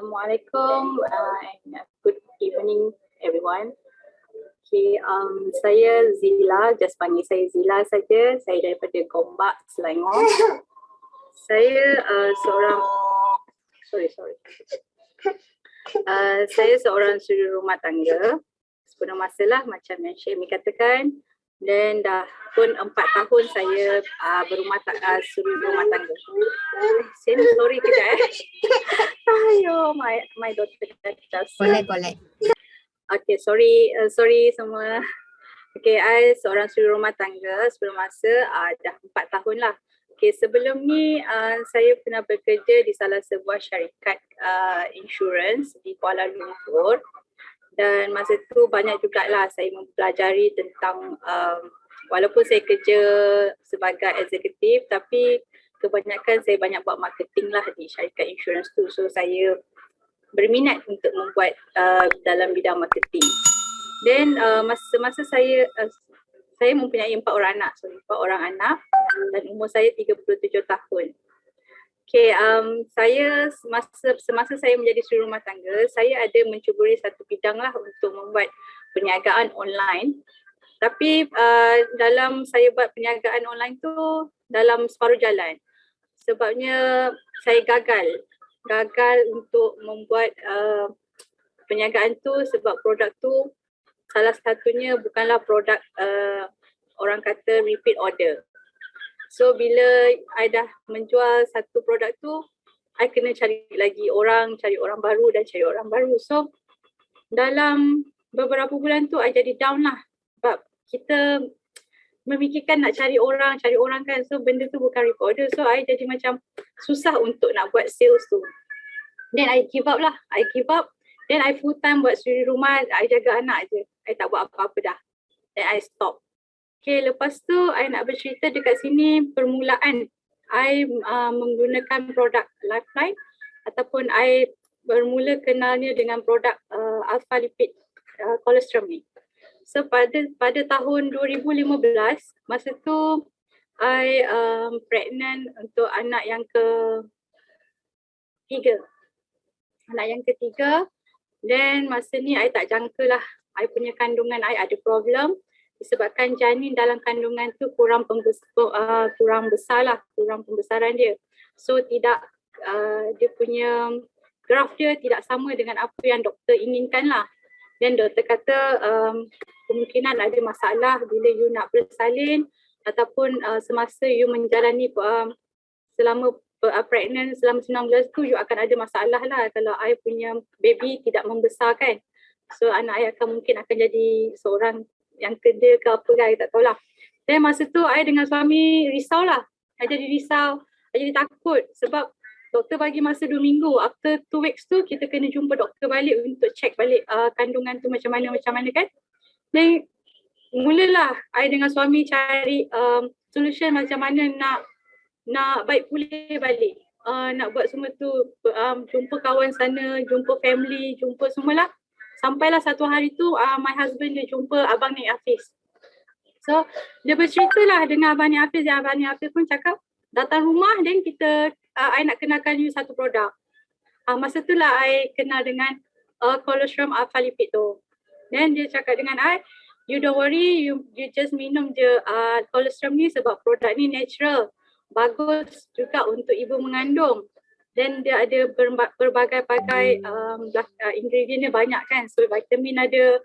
Assalamualaikum and good evening everyone. Okay, saya Zila, just panggil saya Zila saja. Saya daripada Gombak, Selangor. Saya saya seorang suri rumah tangga. Sepenuh masalah macam yang Syemi katakan, dan dah pun 4 tahun saya berumah suri rumah tangga. Sorry kejap Ayo, my daughter just Boleh. Okay, sorry semua. Okay, I seorang suri rumah tangga sebelum masa dah 4 tahun lah. Okay, sebelum ni saya pernah bekerja di salah sebuah syarikat insurans di Kuala Lumpur. Dan masa tu banyak jugalah saya mempelajari tentang walaupun saya kerja sebagai eksekutif, tapi kebanyakan saya banyak buat marketing lah di syarikat insurans tu. So saya berminat untuk membuat dalam bidang marketing. Dan masa saya mempunyai 4 orang anak dan umur saya 37 tahun. Okay, semasa saya menjadi suri rumah tangga, saya ada mencuburi satu bidang lah untuk membuat perniagaan online. Tapi dalam saya buat perniagaan online tu dalam separuh jalan. Sebabnya saya gagal untuk membuat perniagaan tu sebab produk tu salah satunya bukanlah produk orang kata repeat order. So bila I dah menjual satu produk tu, I kena cari orang baru. So dalam beberapa bulan tu I jadi down lah. Sebab kita memikirkan nak cari orang kan. So benda tu bukan repeat order. So I jadi macam susah untuk nak buat sales tu. Then I give up. Then I full time buat suri rumah, I jaga anak je. I tak buat apa-apa dah. Then I stop. Okay, lepas tu I nak bercerita dekat sini permulaan I menggunakan produk Lifeline ataupun I bermula kenalnya dengan produk Alpha Lipid Cholesterol ni. So pada tahun 2015, masa tu I pregnant untuk anak yang ketiga. Dan masa ni I tak jangka lah I punya kandungan I ada problem disebabkan janin dalam kandungan tu kurang pembesaran dia. So dia punya graf dia tidak sama dengan apa yang doktor inginkan lah. Dan doktor kata kemungkinan ada masalah bila you nak bersalin ataupun semasa you menjalani selama pregnant selama 9 bulan tu you akan ada masalah lah kalau I punya baby tidak membesar kan. So anak I mungkin akan jadi seorang yang kedua ke apa kan, I tak tahulah. Dan masa tu I dengan suami risau lah. I jadi takut sebab doktor bagi masa 2 minggu. After 2 weeks tu kita kena jumpa doktor balik untuk check balik kandungan tu macam mana kan. Dan mulalah I dengan suami cari solution macam mana nak baik pulih balik. Nak buat semua tu, jumpa kawan sana, jumpa family, jumpa semualah. Sampailah satu hari tu my husband dia jumpa Abang Nik Hafiz. So dia bercerita lah dengan Abang Nik Hafiz, dan Abang Nik Hafiz pun cakap datang rumah dan kita I nak kenalkan you satu produk. Masa tu lah I kenal dengan Cholesterol Alpha Lipid tu. Dan dia cakap dengan I, you don't worry, you just minum je cholesterol ni sebab produk ni natural. Bagus juga untuk ibu mengandung. Dan dia ada berbagai-bagai ingredient dia banyak kan. So vitamin ada,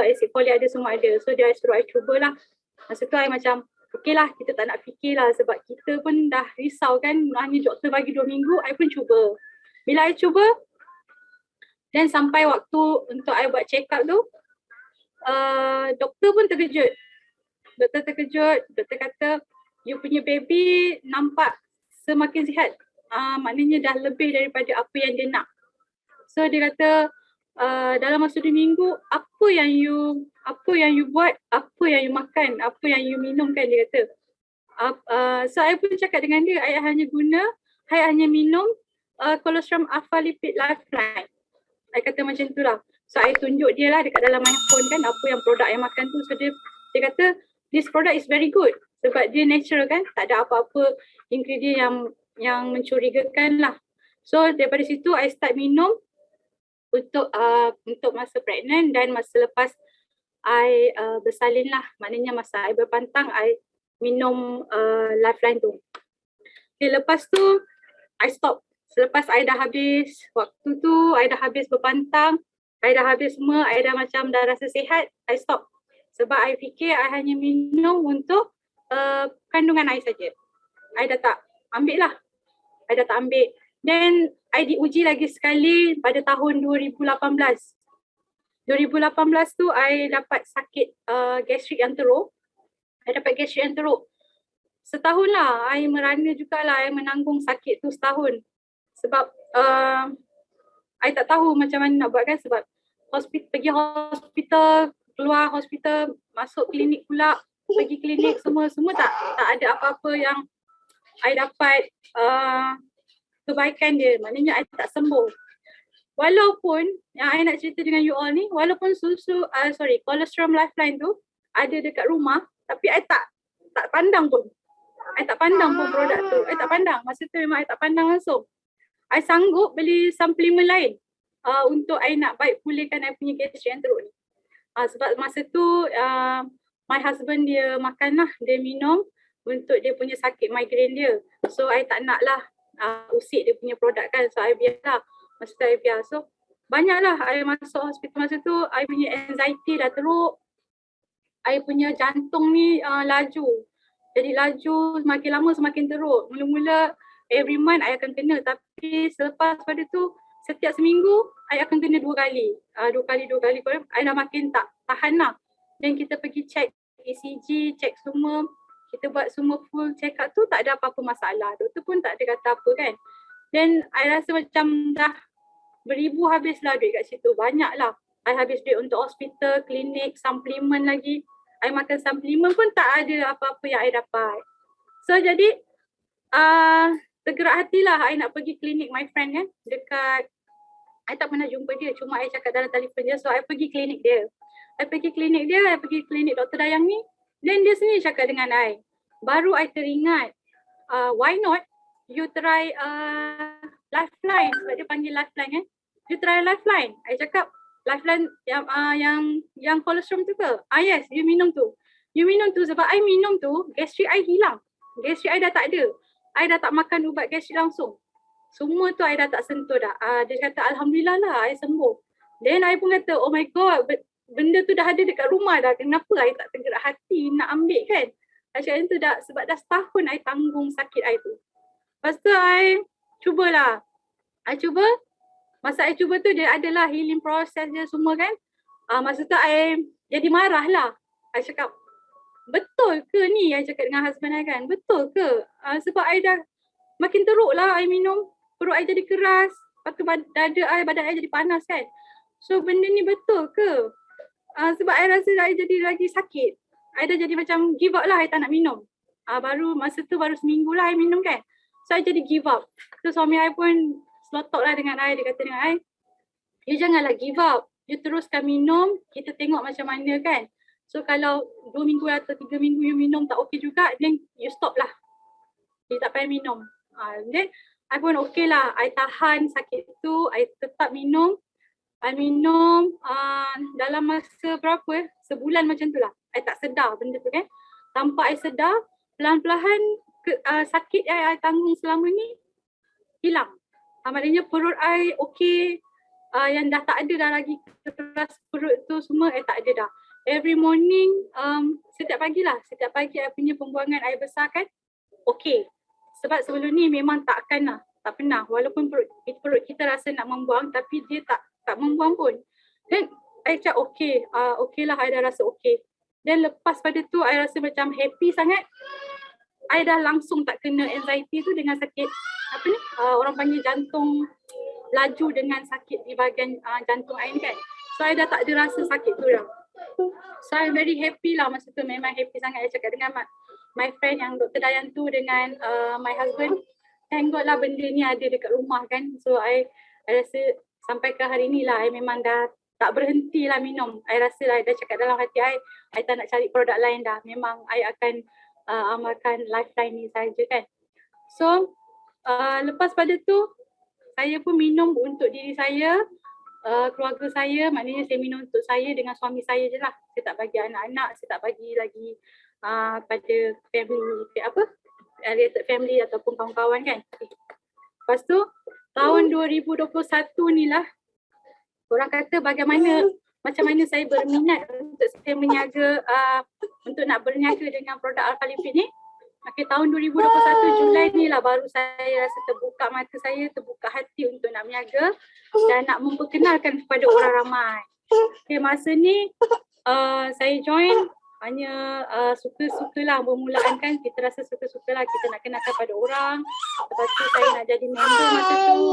acid folic ada, semua ada. So dia suruh I cubalah. Masa tu I macam okey lah, kita tak nak fikir lah sebab kita pun dah risau kan. Hanya doktor bagi 2 minggu, I pun cuba. Bila I cuba dan sampai waktu untuk I buat check up tu, doktor pun terkejut. Doktor kata you punya baby nampak semakin sihat. Maknanya dah lebih daripada apa yang dia nak. So dia kata dalam masa 2 minggu apa yang you buat, apa yang you makan, apa yang you minum kan, dia kata. So I pun cakap dengan dia, I hanya minum Cholesterol Alpha Lipid Lifeline. I kata macam tu lah. So I tunjuk dia lah dekat dalam my phone kan apa yang produk yang makan tu. So dia kata this product is very good sebab dia natural kan, tak ada apa-apa ingredient yang mencurigakan lah. So daripada situ I start minum untuk masa pregnant dan masa lepas I bersalin lah. Maknanya masa I berpantang, I minum Lifeline tu. Okay, lepas tu I stop. Selepas I dah habis waktu tu, I dah habis berpantang, I dah habis semua, I dah macam dah rasa sihat, I stop. Sebab I fikir I hanya minum untuk kandungan I saja. I dah tak ambil lah. I dah tak ambil. Then I diuji lagi sekali pada tahun 2018. 2018 tu I dapat sakit gastrik yang teruk. I dapat gastrik yang teruk. Setahun lah, I merana jugalah, I menanggung sakit tu setahun. Sebab I tak tahu macam mana nak buat kan, sebab pergi hospital, keluar hospital, masuk klinik pula, pergi klinik semua tak ada apa-apa yang I dapat kebaikan dia. Maknanya I tak sembuh. Walaupun yang I nak cerita dengan you all ni, walaupun cholesterol Lifeline tu ada dekat rumah, tapi I tak pandang pun. I tak pandang pun produk tu. I tak pandang. Masa tu memang I tak pandang langsung. I sanggup beli suplemen lain untuk I nak baik pulihkan I punya gastrik yang teruk ni. Sebab masa tu my husband dia makan lah, dia minum untuk dia punya sakit migraine dia. So I tak nak lah usik dia punya produk kan. So I biar lah. Masa tu I biar. So banyaklah I masuk hospital masa tu, I punya anxiety dah teruk. I punya jantung ni laju. Jadi laju semakin lama semakin teruk. Mula-mula every month I akan kena, tapi selepas pada tu setiap seminggu I akan kena 2 kali. 2 kali. I dah makin tak tahan lah. Dan kita pergi check ECG, check semua. Kita buat semua full check up tu, tak ada apa-apa masalah. Doktor pun tak ada kata apa kan. Dan I rasa macam dah beribu habislah duit kat situ. Banyak lah. I habis duit untuk hospital, klinik, suplemen lagi. I makan suplemen pun tak ada apa-apa yang I dapat. So jadi tergerak hatilah I nak pergi klinik my friend kan. Dekat, I tak pernah jumpa dia. Cuma I cakap dalam telefon dia. So I pergi klinik dia. I pergi klinik Dr. Dayang ni. Dan dia sendiri cakap dengan I. Baru I teringat, why not you try Lifeline. Sebab dia panggil Lifeline kan. You try Lifeline. I cakap Lifeline yang cholesterol tu ke? Yes, you minum tu. You minum tu sebab I minum tu, gastrik I hilang. Gastrik I dah tak ada. I dah tak makan ubat gastrik langsung. Semua tu I dah tak sentuh dah. Dia kata Alhamdulillah lah I sembuh. Then I pun kata oh my god, benda tu dah ada dekat rumah dah. Kenapa I tak tergerak hati nak ambil kan? I cakap tu dah, sebab dah setahun I tanggung sakit I tu. Lepas tu I cubalah. Masa I cuba tu dia adalah healing process dia semua kan. Masa tu I jadi marah lah. I cakap, betul ke ni? I cakap dengan husband I kan, betul ke? Sebab I dah makin teruk lah I minum. Perut I jadi keras. Lepas tu badan I jadi panas kan. So benda ni betul ke? Sebab I rasa I jadi lagi sakit. I dah jadi macam give up lah, I tak nak minum. Masa tu baru seminggu lah I minum kan. So I jadi give up. So suami I pun slotok lah dengan I. Dia kata dengan I, you janganlah give up. You teruskan minum, kita tengok macam mana kan. So kalau 2 minggu atau 3 minggu you minum tak okey juga, then you stop lah. You tak payah minum. Then I pun okey lah. I tahan sakit tu, I tetap minum. I minum dalam masa berapa sebulan macam tu lah. I tak sedar benda tu kan. Tanpa I sedar, pelan-pelan sakit yang I tanggung selama ni hilang. Maknanya perut I okey. Yang dah tak ada dah lagi keras perut tu semua tak ada dah. Every morning, setiap pagi I punya pembuangan air besar kan okey. Sebab sebelum ni memang tak pernah. Walaupun perut kita rasa nak membuang tapi dia tak membuang pun. Dan I cakap okey lah, I dah rasa okey. Dan lepas pada tu I rasa macam happy sangat. I dah langsung tak kena anxiety tu dengan sakit orang panggil jantung laju dengan sakit di bahagian jantung I ni kan. So I dah tak ada rasa sakit tu dah. So I'm very happy lah masa tu, memang happy sangat. I cakap dengan my friend yang Dr. Dayan tu dengan my husband, thank God lah benda ni ada dekat rumah kan. So I rasa sampai ke hari ni lah I memang dah tak berhenti lah minum. I rasa lah, I dah cakap dalam hati I tak nak cari produk lain dah. Memang I akan amalkan Lifeline ni saja kan. So lepas pada tu saya pun minum untuk diri saya. keluarga saya, maknanya saya minum untuk saya dengan suami saya je lah. Saya tak bagi anak-anak, saya tak bagi lagi pada family, related family ataupun kawan-kawan kan. Lepas tu tahun 2021 ni lah orang kata macam mana saya berminat untuk saya berniaga, untuk nak berniaga dengan produk Alpha Lipid ni. Okay, tahun 2021 Julai ni lah baru saya rasa terbuka mata saya, terbuka hati untuk nak berniaga dan nak memperkenalkan kepada orang ramai. Okay, masa ni saya join hanya suka-sukalah bermulaan kan, kita rasa suka-sukalah kita nak kenalkan pada orang. Lepas tu saya nak jadi member masa tu.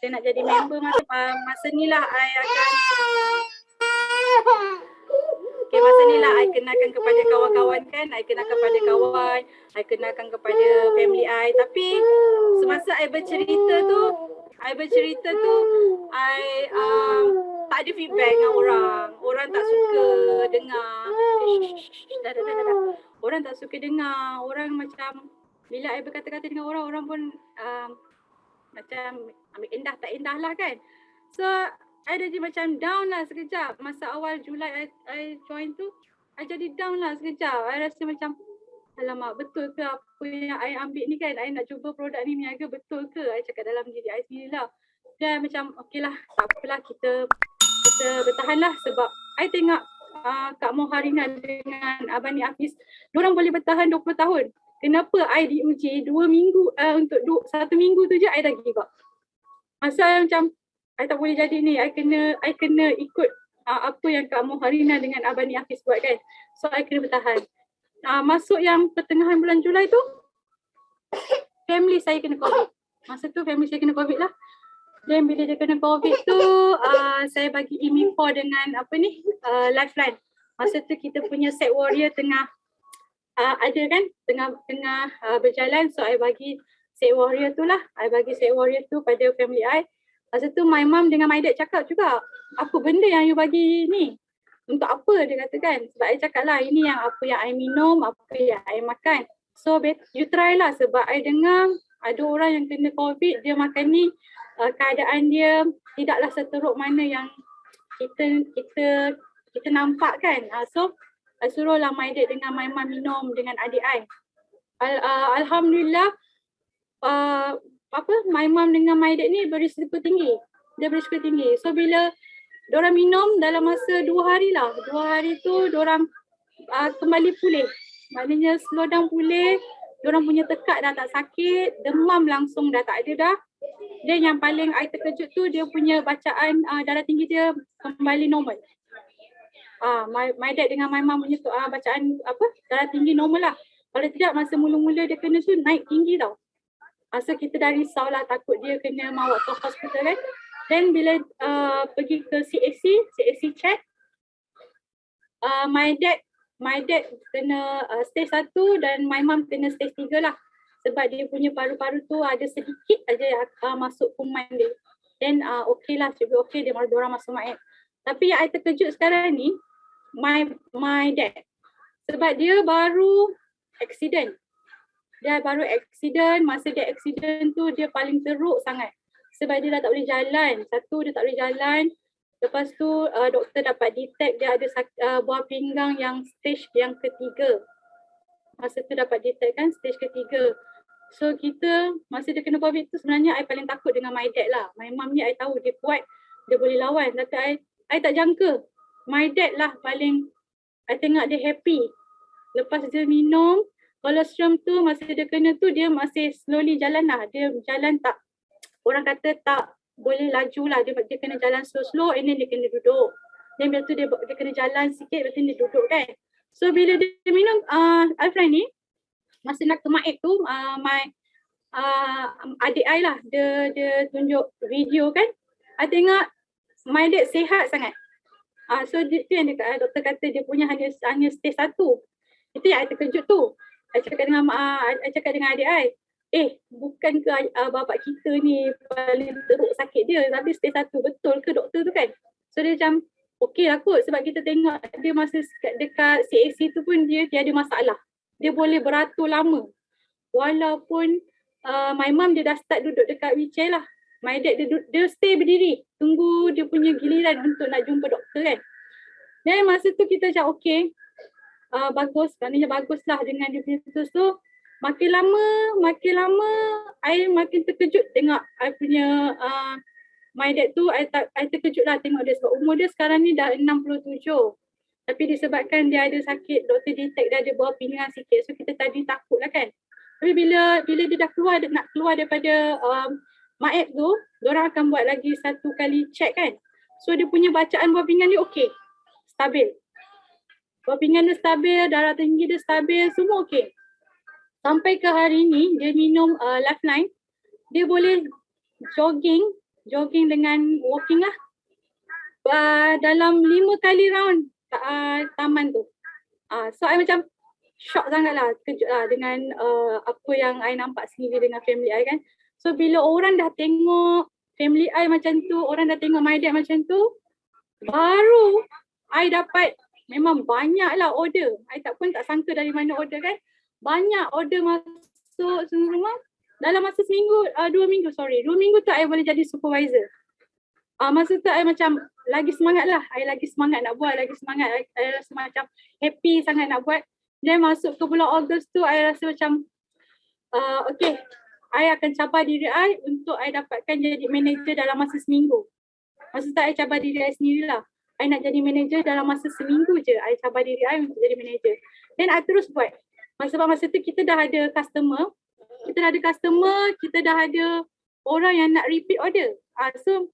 Saya nak jadi member masa ni lah I akan masa ni lah I kenalkan kepada kawan-kawan kan, I kenalkan kepada kawan, I kenalkan kepada family I. Tapi semasa I bercerita tu, I tak ada feedback dengan orang. Orang tak suka dengar. Orang tak suka dengar. Orang macam, bila I berkata-kata dengan orang, orang pun macam ambil endah tak endah lah kan. So I jadi macam down lah sekejap. Masa awal Julai I join tu, I jadi down lah sekejap. I rasa macam, alamak betul ke apa yang I ambil ni kan, I nak cuba produk ni berniaga betul ke? I cakap dalam diri I sendiri lah. Dan macam okey lah, tak apalah, kita bertahan lah. Sebab I tengok Kak Moharina dengan Abang Ni Hafiz, diorang boleh bertahan 20 tahun. Kenapa I diuji 2 minggu, untuk 1 minggu tu je I dah give up. Masa I macam, I tak boleh jadi ni, I kena ikut apa yang Kak Moharina dengan Abang Ni Hafiz buat kan. So I kena bertahan. Masuk yang pertengahan bulan Julai tu, family saya kena COVID. Masa tu family saya kena COVID lah. Dan bila dia kena COVID tu, saya bagi Imi4 dengan Lifeline. Masa tu kita punya set warrior tengah ada kan, tengah berjalan. So I bagi set warrior tu lah. I bagi set warrior tu pada family I. Masa tu my mom dengan my dad cakap juga, apa benda yang you bagi ni? Untuk apa dia kata kan? Sebab I cakap lah, ini yang apa yang I minum, apa yang I makan. So you try lah, sebab I dengar ada orang yang kena COVID, dia makan ni, keadaan dia tidaklah seteruk mana yang kita nampak kan. So I suruh lah my dad dengan my mom minum dengan adik I. Alhamdulillah, my mom dengan my dad ni berisiko tinggi. Dia berisiko tinggi. So bila diorang minum dalam masa 2 hari lah. 2 hari tu diorang kembali pulih. Maknanya slow down pulih. Diorang punya tekak dah tak sakit. Demam langsung dah tak ada dah. Dan yang paling I terkejut tu, dia punya bacaan darah tinggi dia kembali normal. My dad dengan my mom punya bacaan darah tinggi normal lah. Kalau tidak masa mula-mula dia kena tu naik tinggi tau. So kita dah risau lah, takut dia kena bawa ke hospital kan. Then bila pergi ke CAC check, my dad kena stage 1 dan my mom kena stage 3 lah. Sebab dia punya paru-paru tu ada sedikit aja masuk kuman dia. Then okey lah, should be okay, dia orang masuk mat. Tapi yang I terkejut sekarang ni, my dad. Sebab dia baru accident. Masa dia accident tu dia paling teruk sangat. Sebab dia dah tak boleh jalan. Satu, dia tak boleh jalan. Lepas tu doktor dapat detect dia ada buah pinggang yang stage yang ketiga. Masa tu dapat detect kan stage ketiga. So kita, masa dia kena COVID tu sebenarnya I paling takut dengan my dad lah. My mom ni I tahu dia kuat, dia boleh lawan. Tapi I tak jangka. My dad lah paling, I tengok dia happy. Lepas dia minum, colostrum tu masa dia kena tu dia masih slowly jalan lah. Dia jalan tak, orang kata tak boleh laju lah. Dia kena jalan slow-slow and then dia kena duduk. Then bila tu dia kena jalan sikit, lepas tu dia duduk kan. So bila dia minum Alfred ni, masa nak ke Maib tu, adik I lah, dia tunjuk video kan. I tengok my dad sihat sangat. So tu yang doktor kata dia punya hanya stage 1. Itu yang I terkejut tu. I cakap dengan adik I, bukan ke bapak kita ni paling teruk sakit dia, tapi stage 1, betul ke doktor tu kan? So dia macam, okey lah kot, sebab kita tengok dia masa dekat CAC tu pun dia tiada masalah. Dia boleh beratur lama. Walaupun my mom dia dah start duduk dekat wheelchair lah. my dad dia stay berdiri, tunggu dia punya giliran untuk nak jumpa doktor kan. Dan masa tu kita cakap okay, bagus, maknanya baguslah dengan dia punya terus tu. Makin lama, I makin terkejut tengok I punya my dad tu, I terkejut lah tengok dia sebab umur dia sekarang ni dah 67. Tapi disebabkan dia ada sakit, doktor detect dia ada bawah pinggang sikit. So kita tadi takut lah kan. Tapi bila dia dah keluar, nak keluar daripada Maeb tu, diorang akan buat lagi satu kali check kan. So dia punya bacaan bawah pinggang dia okey, stabil. Bawah pinggang dia stabil, darah tinggi dia stabil, semua okey. Sampai ke hari ni, dia minum Lifeline, dia boleh jogging dengan walking lah. Dalam 5 kali round taman tu. So I macam shock sangat lah, kejut lah dengan apa yang I nampak sendiri dengan family I kan. So bila orang dah tengok family I macam tu, orang dah tengok my dad macam tu, baru I dapat memang banyak lah order. I tak sangka dari mana order kan. Banyak order masuk semua rumah. Dalam masa 2 minggu tu I boleh jadi supervisor. Masa tu I macam lagi semangat lah. I lagi semangat nak buat, lagi semangat. I rasa macam happy sangat nak buat. Then masuk ke bulan Ogos tu I rasa macam okay, I akan cabar diri I untuk I dapatkan jadi manager dalam masa seminggu. Masa tu I cabar diri I sendirilah. I nak jadi manager dalam masa seminggu je. I cabar diri I untuk jadi manager. Then I terus buat. Sebab masa tu kita dah ada customer. Kita dah ada orang yang nak repeat order. So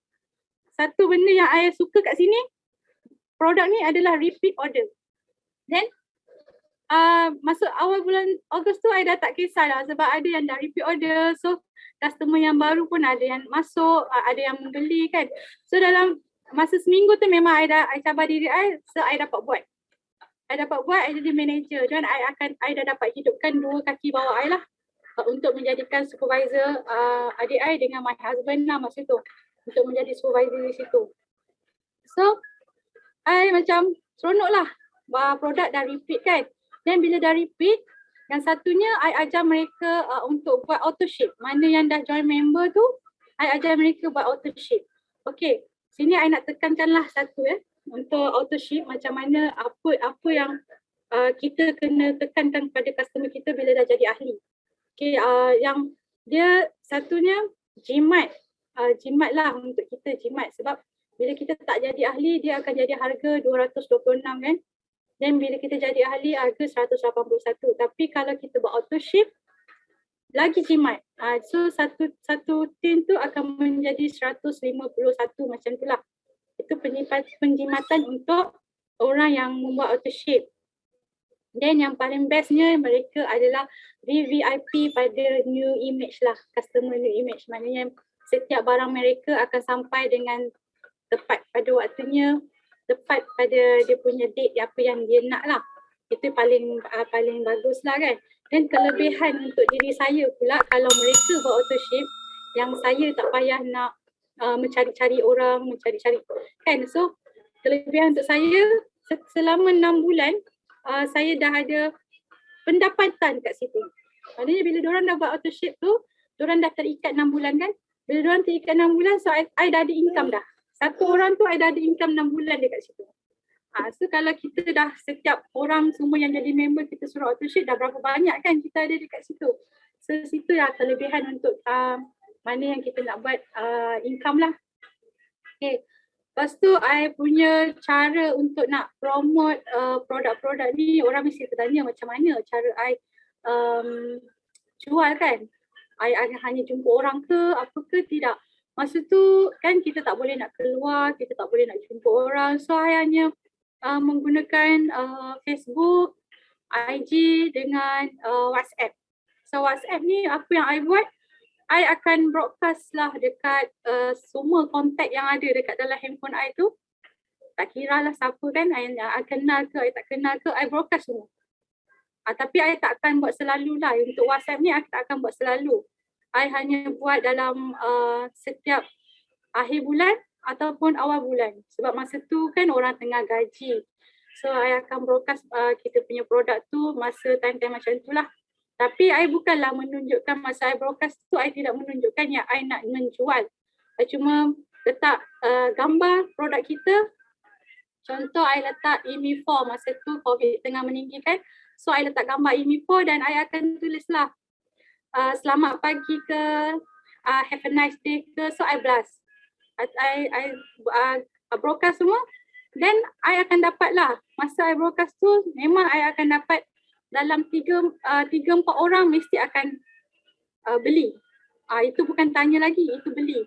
satu benda yang I suka kat sini, produk ni adalah repeat order. Then masuk awal bulan Ogos tu I dah tak kisahlah sebab ada yang dah repeat order. So customer yang baru pun ada yang masuk, ada yang membeli kan. So dalam masa seminggu tu memang I cabar diri I, so I dapat buat. I jadi manager dan I dah dapat hidupkan 2 kaki bawah I lah untuk menjadikan supervisor adik I dengan my husband lah masa tu, untuk menjadi supervisor di situ. So I macam seronok lah, produk dah repeat kan. Dan bila dah repeat, yang satunya I ajar mereka untuk buat auto ship. Mana yang dah join member tu, I ajar mereka buat auto ship. Okay, sini I nak tekankanlah satu untuk auto ship, macam mana apa yang kita kena tekankan kepada customer kita bila dah jadi ahli. Okay, yang dia satunya jimat lah untuk kita, jimat sebab bila kita tak jadi ahli dia akan jadi harga 226 kan. Dan bila kita jadi ahli harga 181. Tapi kalau kita buat auto ship lagi jimat. So satu tin tu akan menjadi 151 macam tu lah. Itu penjimatan untuk orang yang membuat auto ship. Dan yang paling bestnya mereka adalah VVIP pada new image lah, customer new image. Maknanya setiap barang mereka akan sampai dengan tepat pada waktunya, tepat pada dia punya date apa yang dia nak lah. Itu paling bagus lah kan. Dan kelebihan untuk diri saya pula kalau mereka buat auto ship, yang saya tak payah nak mencari-cari orang, mencari-cari kan. So kelebihan untuk saya selama 6 bulan saya dah ada pendapatan kat situ. Maknanya bila diorang dah buat auto ship tu, diorang dah terikat 6 bulan kan. Bila diorang terikat 6 bulan, so I dah ada income dah. Satu orang tu I dah ada income 6 bulan dekat situ. So kalau kita dah setiap orang semua yang jadi member kita suruh auto ship, dah berapa banyak kan kita ada dekat situ. So situ lah kelebihan untuk mana yang kita nak buat income lah. Okay. Lepas tu I punya cara untuk nak promote produk-produk ni, orang mesti bertanya macam mana cara I jual kan. I hanya jumpa orang ke apa ke, tidak. Masa tu kan kita tak boleh nak keluar, kita tak boleh nak jumpa orang. So I hanya menggunakan Facebook, IG dengan WhatsApp. So WhatsApp ni apa yang I buat, I akan broadcast lah dekat semua kontak yang ada dekat dalam handphone I tu. Tak kira lah siapa kan, I kenal ke, I tak kenal ke, I broadcast semua. Tapi I tak akan buat selalu lah. Untuk WhatsApp ni I tak akan buat selalu. I hanya buat dalam setiap akhir bulan ataupun awal bulan. Sebab masa tu kan orang tengah gaji. So I akan broadcast kita punya produk tu masa time-time macam tu lah. Tapi I bukanlah menunjukkan masa I broadcast tu, I tidak menunjukkan yang I nak menjual cuma letak gambar produk kita. Contoh, I letak IMI4 masa tu COVID tengah meninggi kan. So, I letak gambar IMI4 dan I akan tulislah selamat pagi ke, have a nice day ke. So, I blast. I broadcast semua. Then, I akan dapat lah. Masa I broadcast tu, memang I akan dapat dalam 3-4 orang mesti akan beli. Itu bukan tanya lagi, itu beli.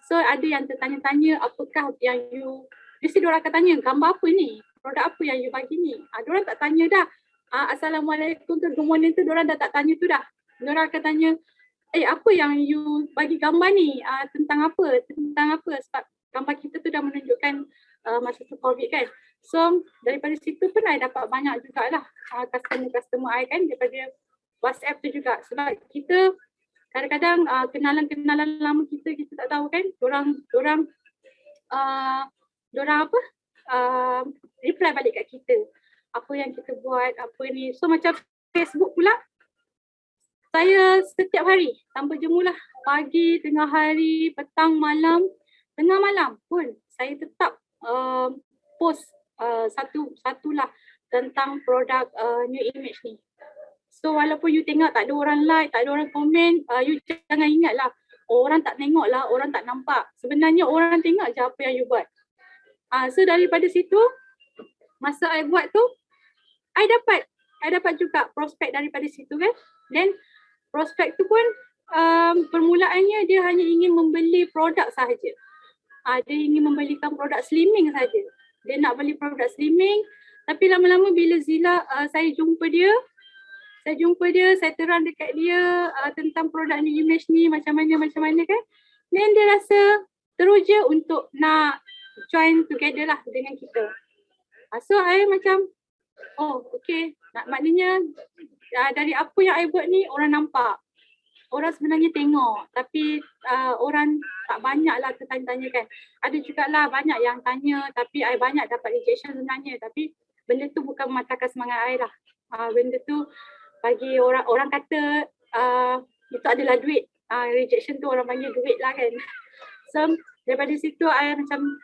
So, ada yang tertanya-tanya apakah yang you, mesti diorang akan tanya, gambar apa ni? Produk apa yang you bagi ni? Diorang tak tanya dah. Assalamualaikum ke, good morning tu diorang dah tak tanya tu dah. Diorang akan tanya, apa yang you bagi gambar ni? Tentang apa? Sebab gambar kita tu dah menunjukkan masa tu COVID kan. So, daripada situ pun I dapat banyak jugalah customer I kan, daripada WhatsApp tu juga. Sebab kita kadang-kadang kenalan-kenalan lama kita tak tahu kan, dorang reply balik kat kita apa yang kita buat, apa ni. So macam Facebook pula, saya setiap hari tanpa jemulah, pagi, tengah hari, petang, malam, tengah malam pun saya tetap post satulah tentang produk New Image ni. So walaupun you tengok tak ada orang like, tak ada orang komen, you jangan ingatlah orang tak tengok lah, orang tak nampak. Sebenarnya orang tengok je apa yang you buat. So daripada situ, masa I buat tu, I dapat juga prospek daripada situ kan. Then prospek tu pun permulaannya dia hanya ingin membeli produk sahaja. Dia ingin membelikan produk slimming saja. Dia nak beli produk slimming, tapi lama-lama bila Zila saya jumpa dia, saya terang dekat dia tentang produk New Image ni macam mana kan. Then dia rasa teruja untuk nak join together lah dengan kita. So I macam, okay. Maknanya dari apa yang I buat ni orang nampak. Orang sebenarnya tengok, tapi orang tak banyak lah tertanya-tanya kan. Ada jugalah banyak yang tanya, tapi I banyak dapat rejection sebenarnya. Tapi benda tu bukan mematahkan semangat I lah. Benda tu bagi orang kata itu adalah duit. Rejection tu orang panggil duit lah kan. So daripada situ I macam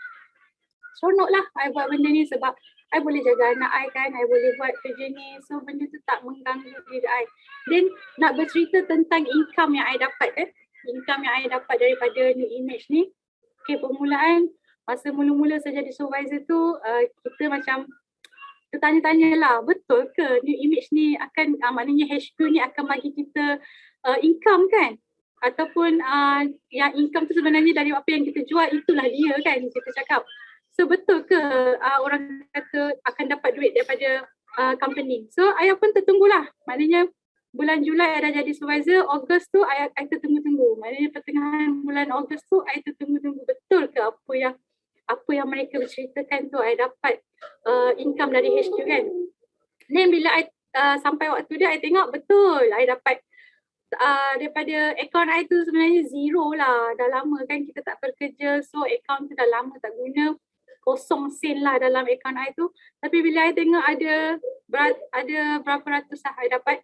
seronok lah I buat benda ni sebab I boleh jaga anak I kan, I boleh buat kerja ni. So benda tu tak mengganggu diri I. Then nak bercerita tentang income yang I dapat kan. Income yang I dapat daripada New Image ni. Okay, permulaan masa mula-mula saya jadi supervisor tu, kita macam tertanya-tanya lah, betul ke New Image ni akan, maknanya HQ ni akan bagi kita income kan? Ataupun yang income tu sebenarnya dari apa yang kita jual, itulah dia kan kita cakap. So betul ke orang kata akan dapat duit daripada company. So I pun tertunggulah. Maknanya bulan Julai I dah jadi supervisor, Ogos tu I tertunggu-tunggu. Maknanya pertengahan bulan Ogos tu I tertunggu-tunggu, betul ke apa yang mereka berceritakan tu I dapat income dari HQ kan. Then bila I sampai waktu dia I tengok betul I dapat daripada akaun I tu sebenarnya zero lah. Dah lama kan kita tak bekerja, so akaun tu dah lama tak guna. Kosong sen lah dalam akaun I tu. Tapi bila I tengok ada berapa ratus lah I dapat,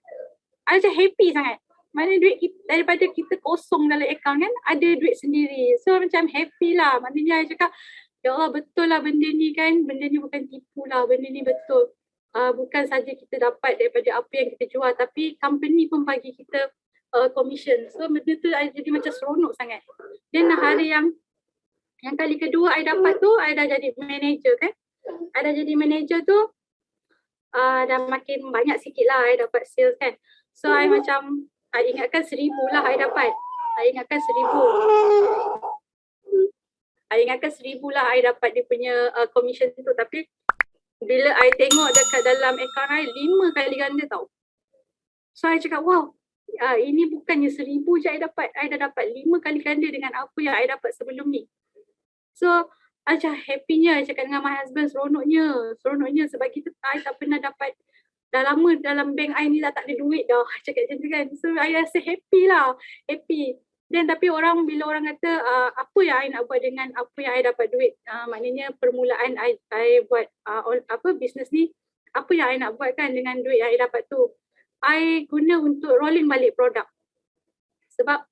I macam happy sangat. Maknanya duit kita, daripada kita kosong dalam akaun kan, ada duit sendiri. So macam happy lah. Maknanya I cakap, ya Allah betul lah benda ni kan. Benda ni bukan tipu lah, benda ni betul. Bukan saja kita dapat daripada apa yang kita jual, tapi company pun bagi kita commission. So benda tu I jadi macam seronok sangat. Dan hari yang kali kedua I dapat tu, I dah jadi manager kan. I dah jadi manager tu, dah makin banyak sikit lah I dapat sales kan. So I macam, I ingatkan 1,000 lah I dapat. I ingatkan 1,000 lah I dapat dia punya commission tu. Tapi bila I tengok dekat dalam akaun I, 5 kali ganda tau. So I cakap, wow, ini bukannya 1,000 je I dapat. I dah dapat 5 kali ganda dengan apa yang I dapat sebelum ni. So, macam happy-nya I cakap dengan my husband, seronoknya sebab I tak pernah dapat, dah lama dalam bank I ni dah tak ada duit dah, cakap macam tu kan. So, I rasa happy lah, happy. Dan tapi bila orang kata, apa yang I nak buat dengan apa yang I dapat duit, maknanya permulaan I buat bisnes ni, apa yang I nak buat kan dengan duit yang I dapat tu, I guna untuk rolling balik produk. Sebab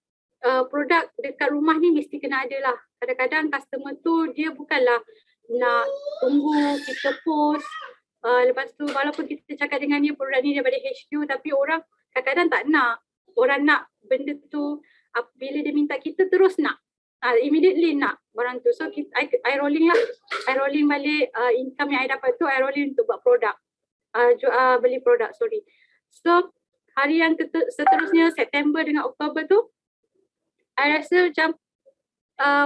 produk dekat rumah ni mesti kena ada lah. Kadang-kadang customer tu dia bukanlah nak tunggu kita post. Lepas tu walaupun kita cakap dengan dia produk ni daripada HQ, tapi orang kadang-kadang tak nak. Orang nak benda tu bila dia minta kita terus nak. Immediately nak barang tu. So I rolling lah. I rolling balik income yang I dapat tu, I rolling untuk buat produk. Beli produk, sorry. So hari yang seterusnya September dengan Oktober tu, I rasa macam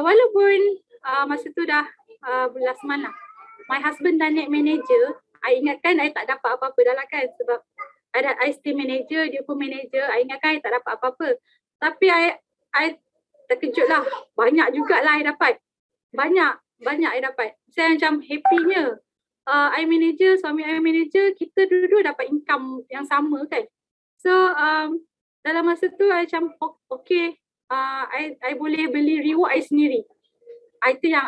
walaupun masa tu dah last month lah, my husband dah naik manager, I ingatkan I tak dapat apa-apa dah lah kan, sebab I stay manager, dia pun manager, I ingatkan I tak dapat apa-apa. Tapi I terkejut lah, banyak jugalah I dapat. Banyak I dapat. Saya macam happynya. I manager, suami I manager, kita dua-dua dapat income yang sama kan. So dalam masa tu I macam okay, I boleh beli reward I sendiri. Itu yang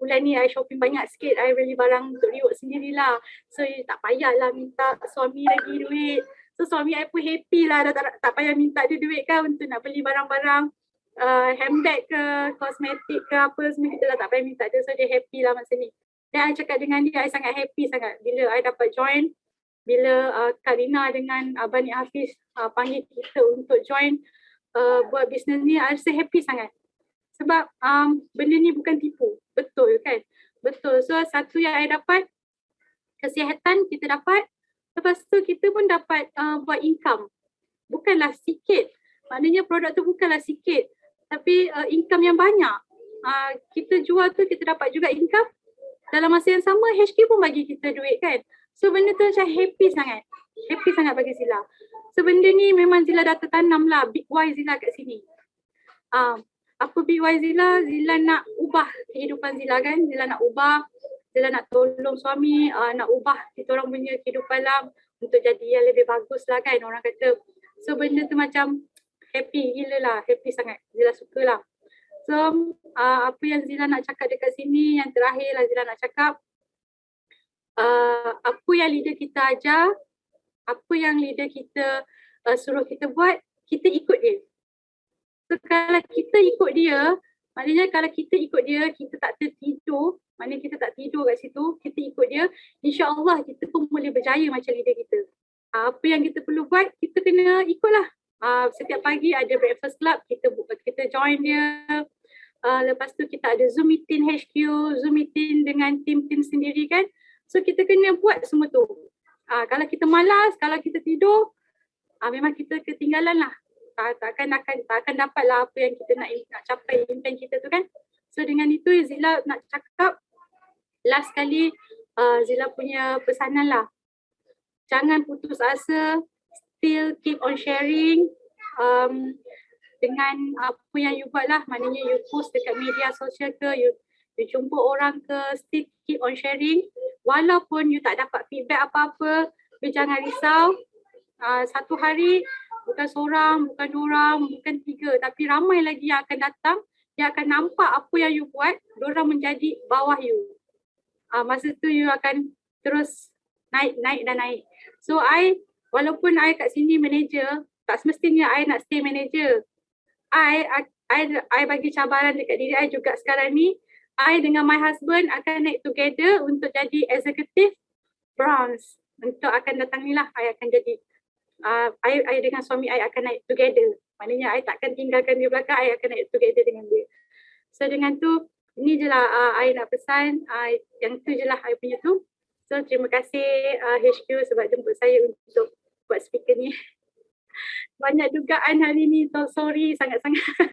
bulan ni I shopping banyak sikit, I beli barang untuk reward sendirilah. So tak payahlah minta suami lagi duit. So suami I pun happy lah, dah tak payah minta dia duit kan untuk nak beli barang-barang handbag ke, kosmetik ke apa semua, kita dah tak payah minta dia. So dia happy lah masa ni. Dan I cakap dengan dia, I sangat happy sangat bila I dapat join. Bila Kak Rina dengan Abang Nik Hafiz panggil kita untuk join buat bisnes ni, I rasa happy sangat. Sebab benda ni bukan tipu, betul kan? Betul. So satu yang I dapat, kesihatan kita dapat. Lepas tu kita pun dapat buat income. Bukanlah sikit. Maknanya produk tu bukanlah sikit. Tapi income yang banyak. Kita jual tu kita dapat juga income. Dalam masa yang sama HQ pun bagi kita duit kan. So benda tu macam happy sangat. Happy sangat bagi Zila. So benda ni memang Zila dah tertanam lah. Big Y Zila kat sini. Apa Big Y Zila? Zila nak ubah kehidupan Zila kan. Zila nak ubah. Zila nak tolong suami. Nak ubah kita orang punya kehidupan lah. Untuk jadi yang lebih bagus lah kan orang kata. So benda tu macam happy gila lah. Happy sangat. Zila suka lah. So apa yang Zila nak cakap dekat sini, yang terakhir lah Zila nak cakap, apa yang leader kita ajar, apa yang leader kita suruh kita buat, kita ikut dia. So kalau kita ikut dia, maknanya kalau kita ikut dia, kita tak tertidur, maknanya kita tak tidur kat situ, kita ikut dia, insya-Allah kita pun boleh berjaya macam leader kita. Apa yang kita perlu buat, kita kena ikutlah. Setiap pagi ada breakfast club, kita join dia. Lepas tu kita ada Zoom meeting HQ, Zoom meeting dengan tim-tim sendiri kan. So kita kena buat semua tu. Kalau kita malas, kalau kita tidur, memang kita ketinggalan lah. Tak akan dapat lah apa yang kita nak capai impian kita tu kan. So dengan itu Zila nak cakap last kali, Zila punya pesanan lah. Jangan putus asa, still keep on sharing. Dengan apa yang you buat lah, maknanya you post dekat media sosial ke, you jumpa orang ke, still keep on sharing. Walaupun you tak dapat feedback apa-apa, you jangan risau. Satu hari bukan seorang, bukan dua orang, bukan tiga, tapi ramai lagi yang akan datang, yang akan nampak apa yang you buat, diorang menjadi bawah you. Masa tu you akan terus naik dan naik. So walaupun I kat sini manager, tak semestinya I nak stay manager. I bagi cabaran dekat diri I juga sekarang ni. I dengan my husband akan naik together untuk jadi executive bronze. Untuk akan datang ni lah, I akan jadi I dengan suami I akan naik together. Maknanya I takkan tinggalkan dia belakang, I akan naik together dengan dia. So dengan tu, ni je lah I nak pesan. Yang tu je lah I punya tu. So terima kasih HQ sebab jemput saya untuk buat speaker ni. Banyak dugaan hari ni, so sorry sangat-sangat.